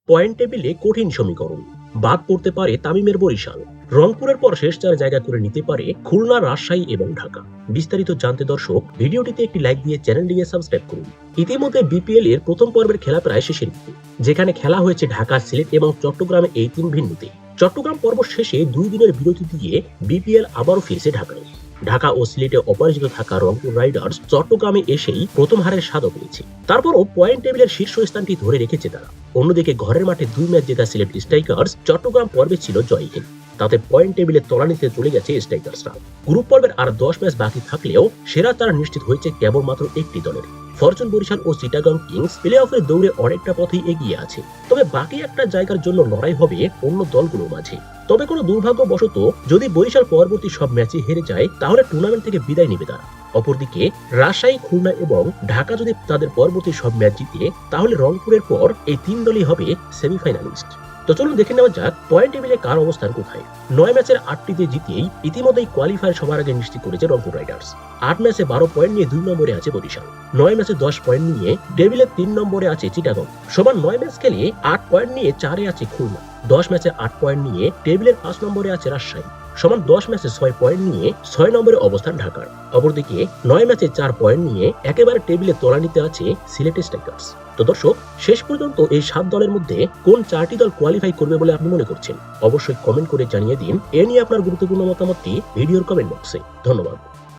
Point টেবিলে কঠিন সমীকরণ। বাদ পড়তে পারে তামিমের বরিশাল। রংপুরের পর শেষ 4 জায়গা করে নিতে পারে খুলনা, রাজশাহী এবং ঢাকা। বিস্তারিত জানতে দর্শক ভিডিওটিতে একটি লাইক দিয়ে চ্যানেলটিকে সাবস্ক্রাইব করুন। ইতিমধ্যে বিপিএল এর প্রথম পর্বের খেলা প্রায় শেষের দিকে, যেখানে খেলা হয়েছে ঢাকা, সিলেট এবং চট্টগ্রামে এই 3 ভেন্যুতে। চট্টগ্রাম পর্ব শেষে 2 দিনের বিরতি দিয়ে বিপিএল আবারও ফিরছে ঢাকায়। ঢাকা ও সিলেটে অপরাজিত থাকা রংপুর রাইডার্স চট্টগ্রামে এসেই প্রথম হারের স্বাদও পেয়েছে। তারপরও পয়েন্ট টেবিলের শীর্ষস্থানটি ধরে রেখেছে তারা। অন্যদিকে ঘরের মাঠে 2 ম্যাচ জেতা সিলেট স্ট্রাইকার্স চট্টগ্রাম পর্বে ছিল জয়হীন। তাতে পয়েন্ট টেবিলে তলানিতে চলে গেছে স্ট্রাইকার্সরা। গ্রুপ পর্বের আর 10 ম্যাচ বাকি থাকলেও সেরা তারা নিশ্চিত হয়েছে কেবলমাত্র একটি দলের। ফরচুন বরিশাল ও চিটাগং কিংস প্লে অফের দৌড়ে অনেকটা পথেই এগিয়ে আছে। তবে বাকি একটা জায়গার জন্য লড়াই হবে অন্য দলগুলোর মাঝে। তবে কোনো দুর্ভাগ্যবশত যদি বরিশাল পরবর্তী সব ম্যাচে হেরে যায়, তাহলে টুর্নামেন্ট থেকে বিদায় নেবে তারা। অপরদিকে রাজশাহী, খুলনা এবং ঢাকা যদি তাদের পরবর্তী সব ম্যাচ জিতে, তাহলে রংপুরের পর এই 3 দলই হবে সেমিফাইনালিস্ট। তো চলুন দেখে নেওয়া যাক পয়েন্ট টেবিলে কার অবস্থান কোথায়। 9 ম্যাচের 8টিতে জিতেই ইতিমধ্যেই কোয়ালিফায়ার সবার আগে নিশ্চিত করেছে রংপুর রাইডার্স। 8 ম্যাচে 12 পয়েন্ট নিয়ে 2 নম্বরে আছে বরিশাল। 9 ম্যাচে 10 পয়েন্ট নিয়ে টেবিলের 3 নম্বরে আছে চিটাগং। সমান 9 ম্যাচ খেলে 8 পয়েন্ট নিয়ে 4-এ আছে খুলনা। 10 ম্যাচে 8 পয়েন্ট নিয়ে টেবিলের 5 নম্বরে আছে রাজশাহী। সমান 10 ম্যাচে 6 পয়েন্ট নিয়ে 6 নম্বরে অবস্থান ঢাকার। অপরদিকে 9 ম্যাচে 4 পয়েন্ট নিয়ে একেবারে টেবিলে তলানিতে আছে সিলেট স্ট্রাইকার্স। তো দর্শক, শেষ পর্যন্ত এই 7 দলের মধ্যে কোন 4টি দল কোয়ালিফাই করবে বলে আপনি মনে করছেন? অবশ্যই কমেন্ট করে জানিয়ে দিন। এ নিয়ে আপনার গুরুত্বপূর্ণ মতামতটি ভিডিওর কমেন্ট বক্সে। ধন্যবাদ।